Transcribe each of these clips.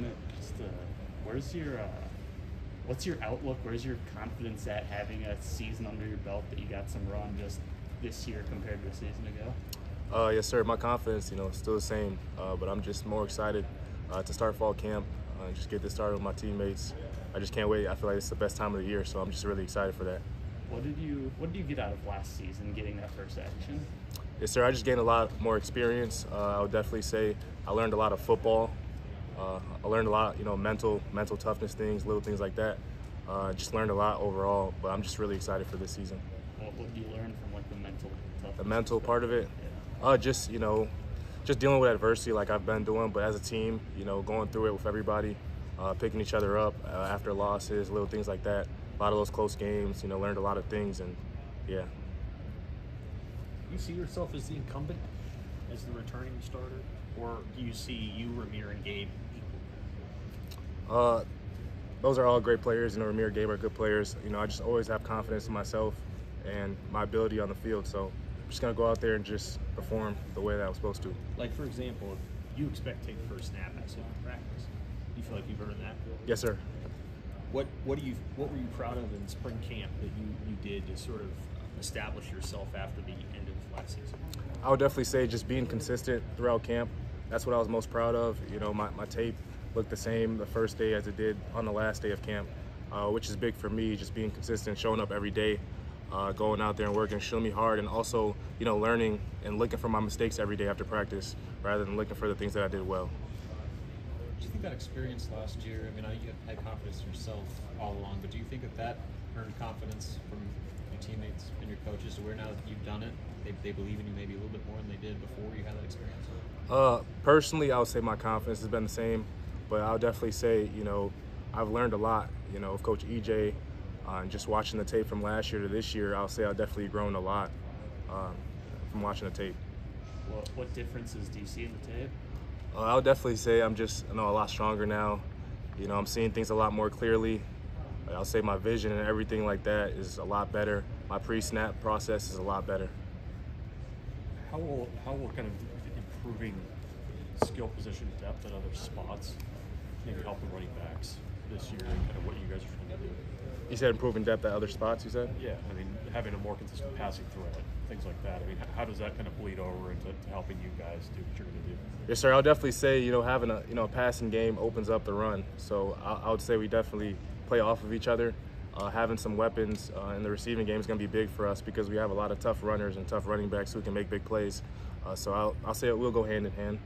in. Where's your what's your outlook? Where's your confidence at having a season under your belt that you got some run just this year compared to a season ago? Yes, sir. My confidence, is still the same, but I'm just more excited to start fall camp and just get this started with my teammates. I just can't wait. I feel like it's the best time of the year, so I'm just really excited for that. What did you get out of last season, getting that first action? Yes, sir. I just gained a lot more experience. I would definitely say I learned a lot of football. I learned a lot, mental toughness things, little things like that. Just learned a lot overall, but I'm just really excited for this season. What did you learn from the mental toughness? The mental part of it, Yeah. just dealing with adversity like I've been doing, but as a team, going through it with everybody, picking each other up after losses, little things like that. A lot of those close games, learned a lot of things, and yeah. You see yourself as the incumbent, as the returning starter, or do you see you, Rahmir, and Gabe equal? Those are all great players. Rahmir, Gabe are good players. I just always have confidence in myself and my ability on the field. So I'm just gonna go out there and just perform the way that I'm supposed to. Like, for example, if you expect to take the first snap as a practice, you feel like you've earned that? Yes, sir. What were you proud of in spring camp that you did to sort of establish yourself after the end of last season? I would definitely say just being consistent throughout camp. That's what I was most proud of. My tape looked the same the first day as it did on the last day of camp, which is big for me, just being consistent, showing up every day, going out there and working, showing me hard, and also, learning and looking for my mistakes every day after practice rather than looking for the things that I did well. Do you think that experience last year, I know you had confidence in yourself all along, but do you think that earned confidence from your teammates and your coaches to where now that you've done it, they believe in you maybe a little bit more than they did before you had that experience? Personally, I would say my confidence has been the same, but I would definitely say, I've learned a lot, of Coach EJ, and just watching the tape from last year to this year, I'll say I've definitely grown a lot from watching the tape. What differences do you see in the tape? I would definitely say I'm just a lot stronger now. I'm seeing things a lot more clearly. I'll say my vision and everything like that is a lot better. My pre-snap process is a lot better. How will kind of improving skill position depth at other spots maybe help the running backs this year and kind of what you guys are trying to do? You said improving depth at other spots, you said? Yeah, having a more consistent passing threat, things like that. How does that kind of bleed over into helping you guys do what you're going to do? Yes, sir. I'll definitely say, having a passing game opens up the run. So I would say we definitely play off of each other. Having some weapons in the receiving game is going to be big for us because we have a lot of tough runners and tough running backs who can make big plays. So I'll say it will go hand in hand.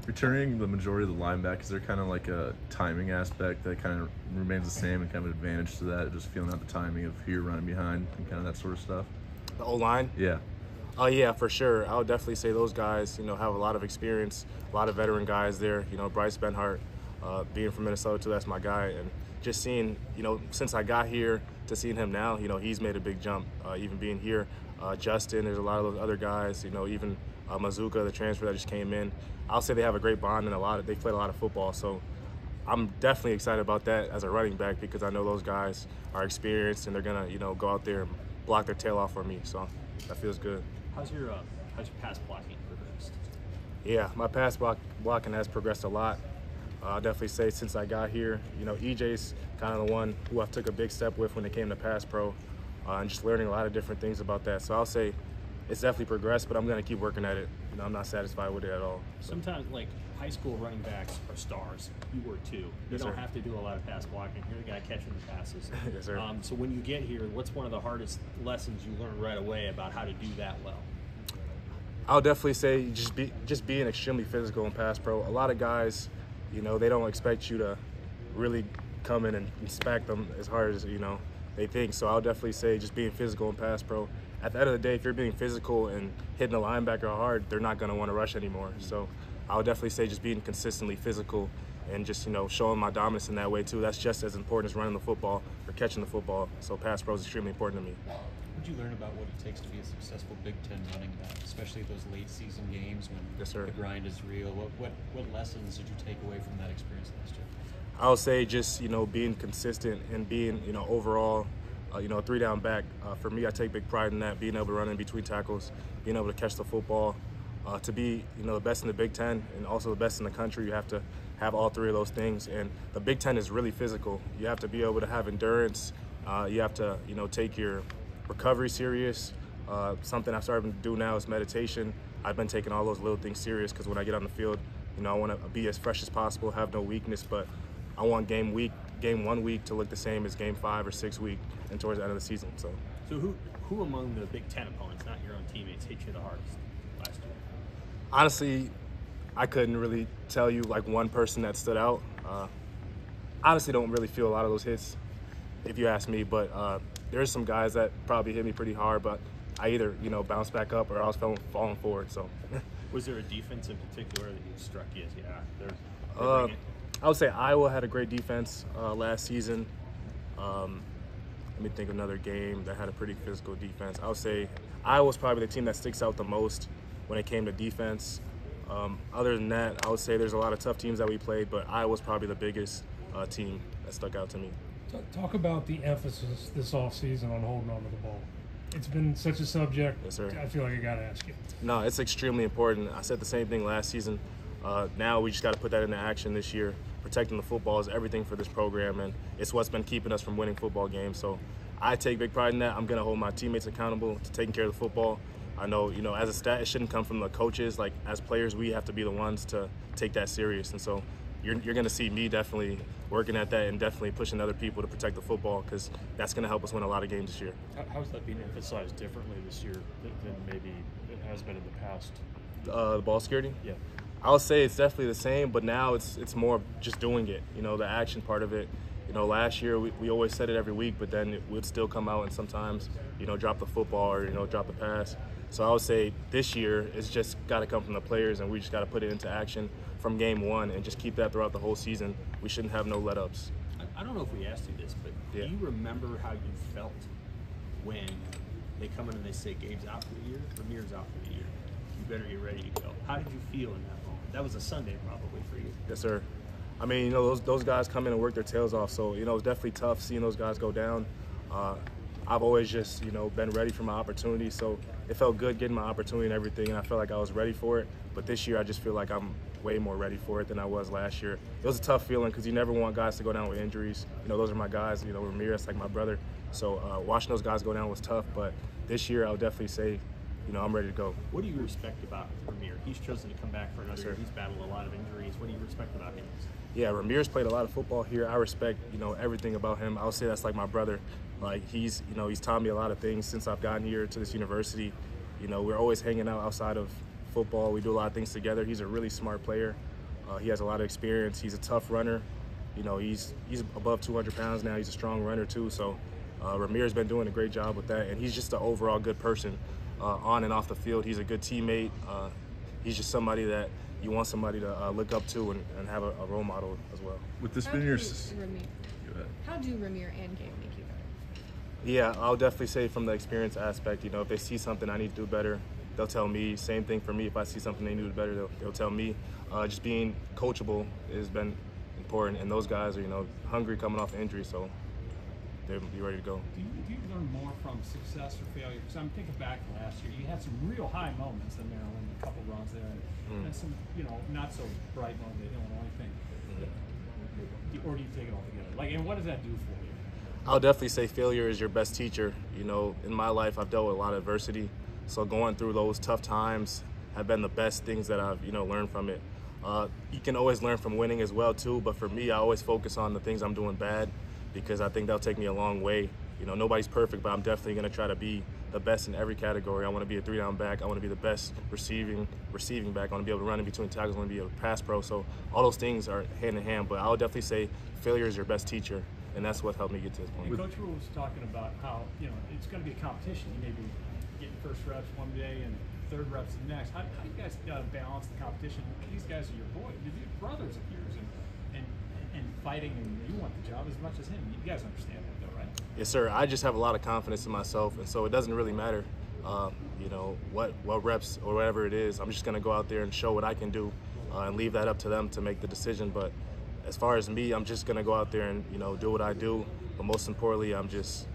Returning the majority of the linebackers, is there kind of like a timing aspect that kind of remains the same and kind of an advantage to that, just feeling out the timing of who you're running behind and kind of that sort of stuff? The O-line? Yeah. Oh, yeah, for sure. I would definitely say those guys, have a lot of experience, a lot of veteran guys there. Bryce Benhart, being from Minnesota too, that's my guy. And just seeing, since I got here to seeing him now, he's made a big jump, even being here. Justin, there's a lot of those other guys, even Mazuka, the transfer that just came in. I'll say they have a great bond and they played a lot of football. So I'm definitely excited about that as a running back because I know those guys are experienced and they're gonna, go out there and block their tail off for me. So that feels good. How's your pass blocking progressed? Yeah, my pass blocking has progressed a lot. I'll definitely say since I got here, EJ's kind of the one who I took a big step with when it came to pass pro, and just learning a lot of different things about that. So I'll say it's definitely progressed, but I'm going to keep working at it. I'm not satisfied with it at all. Sometimes, like, high school running backs are stars. You were too. You Yes, don't sir. have to do a lot of pass blocking. You're the guy catching the passes. Yes, sir. So when you get here, what's one of the hardest lessons you learn right away about how to do that well? I'll definitely say just being extremely physical in pass pro. A lot of guys, they don't expect you to really come in and smack them as hard as, they think. So I'll definitely say just being physical in pass pro. At the end of the day, if you're being physical and hitting the linebacker hard, they're not going to want to rush anymore. So I'll definitely say just being consistently physical and just, showing my dominance in that way too. That's just as important as running the football or catching the football. So pass pro is extremely important to me. What did you learn about what it takes to be a successful Big Ten running back, especially those late season games when Yes, sir. the grind is real? What lessons did you take away from that experience last year? I'll say just, being consistent and being, overall, a 3-down back. For me, I take big pride in that, being able to run in between tackles, being able to catch the football, To be, the best in the Big Ten and also the best in the country, you have to have all three of those things. And the Big Ten is really physical. You have to be able to have endurance. You have to, take your recovery serious. Something I've started to do now is meditation. I've been taking all those little things serious because when I get on the field, I want to be as fresh as possible, have no weakness, but I want game 1 week to look the same as game 5 or 6 week and towards the end of the season. So who among the Big Ten opponents, not your own teammates, hit you the hardest last year? Honestly, I couldn't really tell you like one person that stood out. Honestly, don't really feel a lot of those hits, if you ask me. But there's some guys that probably hit me pretty hard, but I either bounced back up or I was falling forward. So, was there a defense in particular that struck you as they're I would say Iowa had a great defense last season. Let me think of another game that had a pretty physical defense. I would say Iowa's probably the team that sticks out the most when it came to defense. Other than that, I would say there's a lot of tough teams that we played, but Iowa's probably the biggest team that stuck out to me. Talk about the emphasis this offseason on holding on to the ball. It's been such a subject. Yes, sir. I feel like I got to ask you. No, it's extremely important. I said the same thing last season. Now we just got to put that into action this year. Protecting the football is everything for this program, and it's what's been keeping us from winning football games. So I take big pride in that. I'm going to hold my teammates accountable to taking care of the football. I know, as a stat, it shouldn't come from the coaches. Like, as players, we have to be the ones to take that serious. And so you're going to see me definitely working at that and definitely pushing other people to protect the football because that's going to help us win a lot of games this year. How's that being emphasized differently this year than maybe it has been in the past? The ball security? Yeah. I would say it's definitely the same, but now it's more just doing it, the action part of it. Last year we always said it every week, but then it would still come out and sometimes, drop the football or, drop the pass. So I would say this year it's just got to come from the players, and we just got to put it into action from game 1 and just keep that throughout the whole season. We shouldn't have no let-ups. I don't know if we asked you this, but Yeah. do you remember how you felt when they come in and they say Gabe's out for the year, Ramir's out for the year? You better get ready to go. How did you feel in that moment? That was a Sunday probably for you. Yes, sir. I mean, those guys come in and work their tails off, so, it's definitely tough seeing those guys go down. I've always just, been ready for my opportunity, so it felt good getting my opportunity and everything, and I felt like I was ready for it. But this year, I just feel like I'm way more ready for it than I was last year. It was a tough feeling because you never want guys to go down with injuries. Those are my guys. Ramirez, like my brother. So watching those guys go down was tough, but this year, I would definitely say, I'm ready to go. What do you respect about Ramir? He's chosen to come back for another Yes, year. sir. He's battled a lot of injuries. What do you respect about him? Yeah, Ramirez played a lot of football here. I respect, everything about him. I'll say that's like my brother. Like he's taught me a lot of things since I've gotten here to this university. We're always hanging out outside of football. We do a lot of things together. He's a really smart player. He has a lot of experience. He's a tough runner. He's above 200 pounds now. He's a strong runner too. So Ramirez been doing a great job with that, and he's just an overall good person on and off the field. He's a good teammate. He's just somebody that you want somebody to look up to and have a role model as well. With this How being do your How do Ramir and Gabe make you better? Yeah, I'll definitely say from the experience aspect, if they see something I need to do better, they'll tell me. Same thing for me. If I see something they need to do better, they'll tell me. Just being coachable has been important, and those guys are, hungry coming off injury, so they'll be ready to go. Do you learn more from success or failure? Because I'm thinking back to last year, you had some real high moments in Maryland, a couple runs there, and some, not so bright moment at Illinois thing. Or do you take it all together? And what does that do for you? I'll definitely say failure is your best teacher. In my life, I've dealt with a lot of adversity, so going through those tough times have been the best things that I've, learned from it. You can always learn from winning as well too, but for me, I always focus on the things I'm doing bad because I think that'll take me a long way. Nobody's perfect, but I'm definitely going to try to be the best in every category. I want to be a 3-down back. I want to be the best receiving back. I want to be able to run in between tackles. I want to be a pass pro. So all those things are hand in hand, but I would definitely say failure is your best teacher, and that's what helped me get to this point. And Coach Rule was talking about how, it's going to be a competition. You may be getting first reps one day and third reps the next. How do you guys balance the competition? These guys are your boys. They're brothers of yours, and fighting, and you want the job as much as him. You guys understand that, though, right? Yes, sir. I just have a lot of confidence in myself, and so it doesn't really matter, what reps or whatever it is. I'm just going to go out there and show what I can do and leave that up to them to make the decision. But as far as me, I'm just going to go out there and, do what I do. But most importantly, I'm just,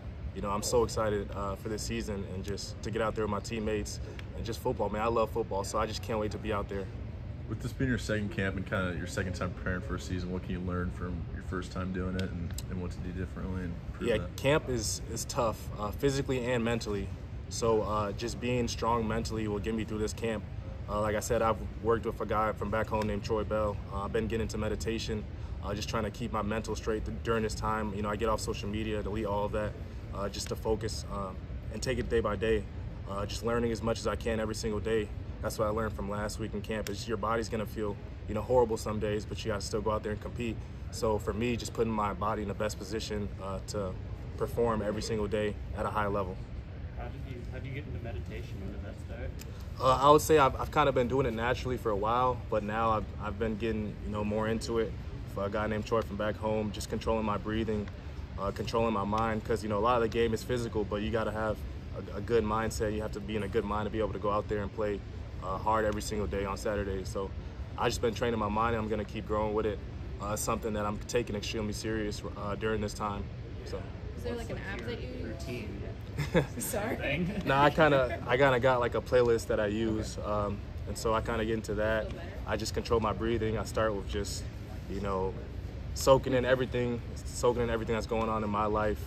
I'm so excited for this season and just to get out there with my teammates, and just football, man. I love football, so I just can't wait to be out there. With this being your second camp and kind of your second time preparing for a season, what can you learn from your first time doing it and what to do differently and improve that? Camp is tough, physically and mentally. So just being strong mentally will get me through this camp. Like I said, I've worked with a guy from back home named Troy Bell. I've been getting into meditation, just trying to keep my mental straight during this time. You know, I get off social media, delete all of that, just to focus and take it day by day. Just learning as much as I can every single day. That's what I learned from last week in camp, is your body's gonna feel, you know, horrible some days, but you gotta still go out there and compete. So for me, just putting my body in the best position to perform every single day at a high level. How did you get into meditation? When did that start? I would say I've kind of been doing it naturally for a while, but now I've been getting, you know, more into it. For a guy named Troy from back home, just controlling my breathing, controlling my mind, because, you know, a lot of the game is physical, but you got to have a good mindset. You have to be in a good mind to be able to go out there and play hard every single day on Saturdays. So I just been training my mind, and I'm going to keep growing with it. Something that I'm taking extremely serious during this time. So. Is there like an app that you routine? Sorry. No, I kind of got like a playlist that I use, and so I kind of get into that. I just control my breathing. I start with just, you know, soaking in everything that's going on in my life.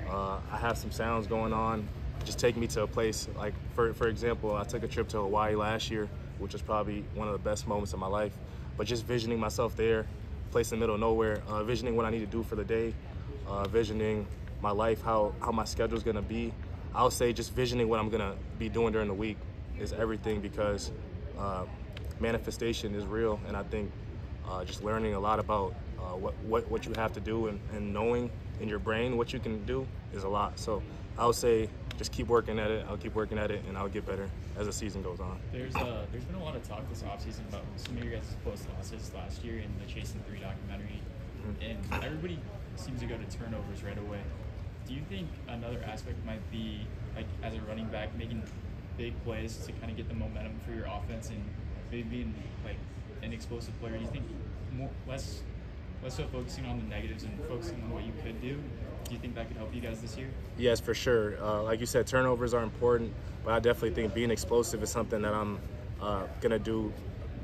I have some sounds going on, just take me to a place. Like for example, I took a trip to Hawaii last year, which was probably one of the best moments of my life. But just visioning myself there, place in the middle of nowhere, visioning what I need to do for the day, visioning my life, how my schedule's gonna be. I'll say just visioning what I'm gonna be doing during the week is everything, because manifestation is real, and I think just learning a lot about what you have to do and knowing in your brain what you can do is a lot. So I would say just keep working at it. I'll keep working at it, and I'll get better as the season goes on. There's been a lot of talk this offseason about some of your guys' close losses last year in the Chasing 3 documentary, and everybody seems to go to turnovers right away. Do you think another aspect might be, like, as a running back, making big plays to kind of get the momentum for your offense and maybe being like an explosive player? Do you think less so focusing on the negatives and focusing on what you could do? Do you think that could help you guys this year? Yes, for sure. Like you said, turnovers are important, but I definitely think being explosive is something that I'm going to do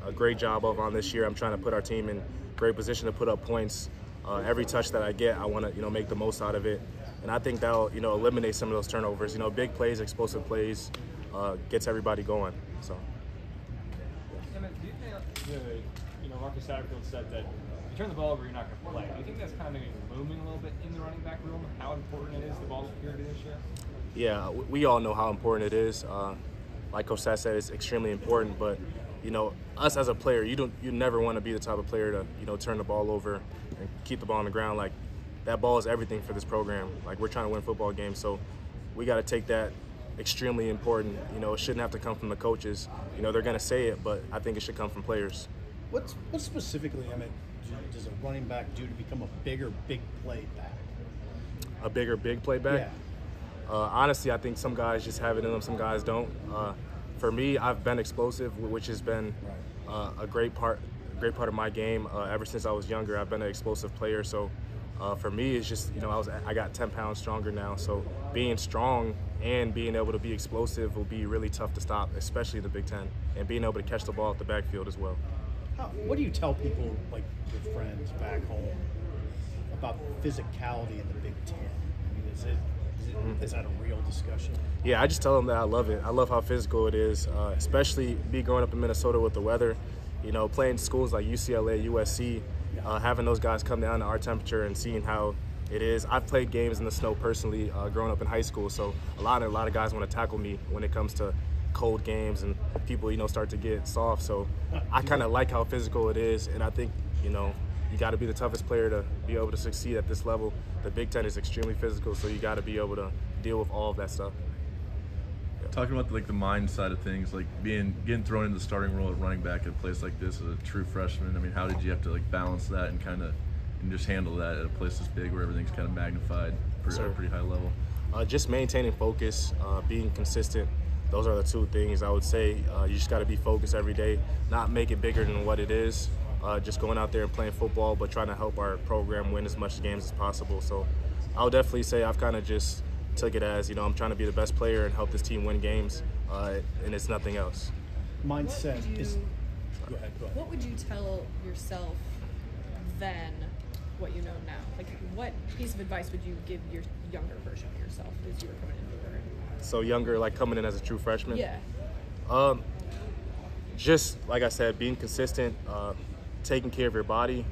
a great job of on this year. I'm trying to put our team in great position to put up points. Every touch that I get, I want to, you know, make the most out of it. And I think that'll, you know, eliminate some of those turnovers. You know, big plays, explosive plays, gets everybody going. So. Do you think, you know, Marcus Satterfield said that you turn the ball over, you're not going to play. Do you think that's kind of maybe looming a little bit in the running back room? How important it is, the ball security this year? Yeah, we all know how important it is. Like Coach Satt said, it's extremely important. But, you know, us as a player, you never want to be the type of player to, you know, turn the ball over and keep the ball on the ground. Like, that ball is everything for this program. Like, we're trying to win football games, so we got to take that extremely important. You know, it shouldn't have to come from the coaches. You know, they're going to say it, but I think it should come from players. What specifically, Emmett, does a running back do to become a bigger big play back? A bigger big play back? Yeah. Honestly, I think some guys just have it in them, some guys don't. For me, I've been explosive, which has been a great part of my game. Ever since I was younger, I've been an explosive player. So for me, it's just, you know, I got 10 pounds stronger now. So being strong and being able to be explosive will be really tough to stop, especially the Big Ten, and being able to catch the ball at the backfield as well. What do you tell people, like your friends back home, about physicality in the Big Ten? I mean, is that a real discussion? Yeah, I just tell them that I love it. I love how physical it is, especially me growing up in Minnesota with the weather. You know, playing schools like UCLA, USC, having those guys come down to our temperature and seeing how it is. I've played games in the snow personally growing up in high school, so a lot of guys want to tackle me when it comes to cold games, and people, you know, start to get soft. So I kind of like how physical it is, and I think, you know, you got to be the toughest player to be able to succeed at this level. The Big Ten is extremely physical, so you got to be able to deal with all of that stuff. Yeah. Talking about the mind side of things, like getting thrown into the starting role at running back at a place like this as a true freshman. I mean, how did you have to like balance that and just handle that at a place this big where everything's kind of magnified at a pretty high level? Just maintaining focus, being consistent. Those are the two things I would say. You just got to be focused every day, not make it bigger than what it is. Just going out there and playing football, but trying to help our program win as much games as possible. So I would definitely say I've kind of just took it as, you know, I'm trying to be the best player and help this team win games. and it's nothing else. Mindset is. Go ahead. What would you tell yourself then, what you know now? Like, what piece of advice would you give your younger version of yourself as you were coming into the program? So younger, like coming in as a true freshman? Yeah. Just like I said, being consistent, taking care of your body,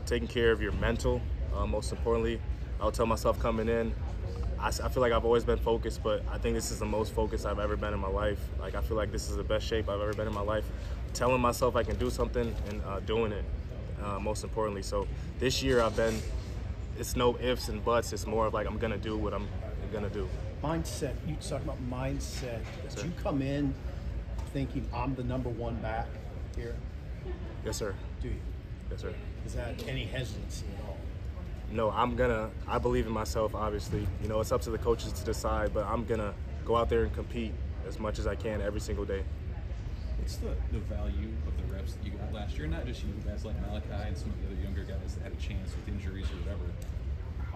taking care of your mental, most importantly. I would tell myself coming in, I feel like I've always been focused, but I think this is the most focused I've ever been in my life. Like, I feel like this is the best shape I've ever been in my life. Telling myself I can do something and doing it, most importantly. So this year it's no ifs and buts. It's more of like, I'm gonna do what I'm gonna do. Mindset, you talk about mindset. Did you come in thinking I'm the #1 back here? Yes, sir. Do you? Yes, sir. Is that any hesitancy at all? No, I believe in myself, obviously. You know, it's up to the coaches to decide, but I'm gonna go out there and compete as much as I can every single day. What's the value of the reps that you got last year? Not just you guys like Malachi and some of the other younger guys that had a chance with injuries or whatever.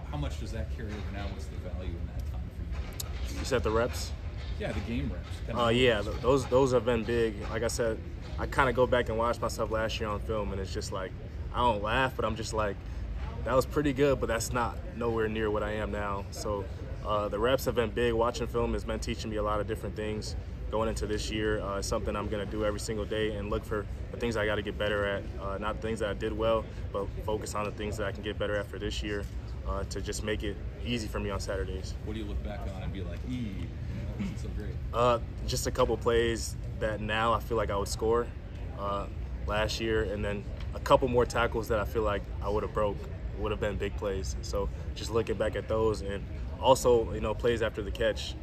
How much does that carry over now? What's the value in that time for you? You said the reps? Yeah, the game reps. Yeah, those have been big. Like I said, I kind of go back and watch myself last year on film, and it's just like, I don't laugh, but I'm just like, that was pretty good, but that's not nowhere near what I am now. So the reps have been big. Watching film has been teaching me a lot of different things going into this year. It's something I'm going to do every single day and look for the things I got to get better at. Not the things that I did well, but focus on the things that I can get better at for this year to just make it easy for me on Saturdays. What do you look back on and be like, this is so great? Just a couple plays that now I feel like I would score last year, and then a couple more tackles that I feel like I would have been big plays. So just looking back at those, and also, you know, plays after the catch.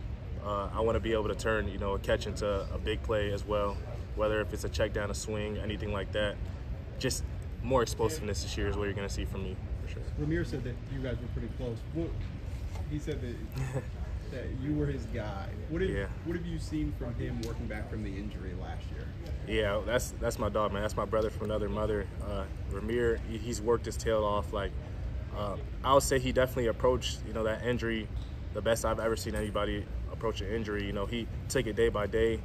I want to be able to turn, you know, a catch into a big play as well, whether if it's a check down, a swing, anything like that. Just more explosiveness this year is what you're going to see from me, for sure. Ramir said that you guys were pretty close. He said that you were his guy. What have you seen from him working back from the injury last year? Yeah, that's my dog, man. That's my brother from another mother. Ramir, he's worked his tail off. Like, I would say he definitely approached, you know, that injury the best I've ever seen anybody approach an injury. You know, he took it day by day.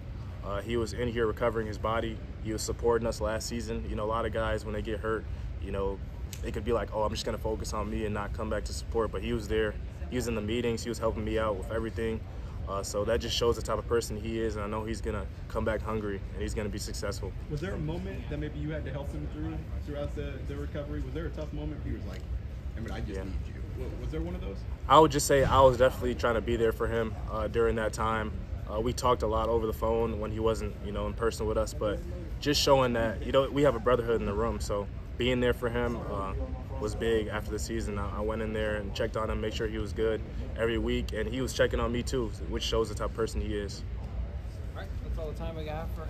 He was in here recovering his body. He was supporting us last season. You know, a lot of guys, when they get hurt, you know, they could be like, oh, I'm just going to focus on me and not come back to support. But he was there. He was in the meetings. He was helping me out with everything. So that just shows the type of person he is, and I know he's going to come back hungry, and he's going to be successful. Was there a moment that maybe you had to help him throughout the recovery? Was there a tough moment where he was like, I just need you? Was there one of those? I would just say I was definitely trying to be there for him during that time. We talked a lot over the phone when he wasn't, you know, in person with us, but just showing that, you know, we have a brotherhood in the room, so being there for him was big after the season. I went in there and checked on him, make sure he was good every week, and he was checking on me too, which shows the type of person he is. All right, that's all the time we got for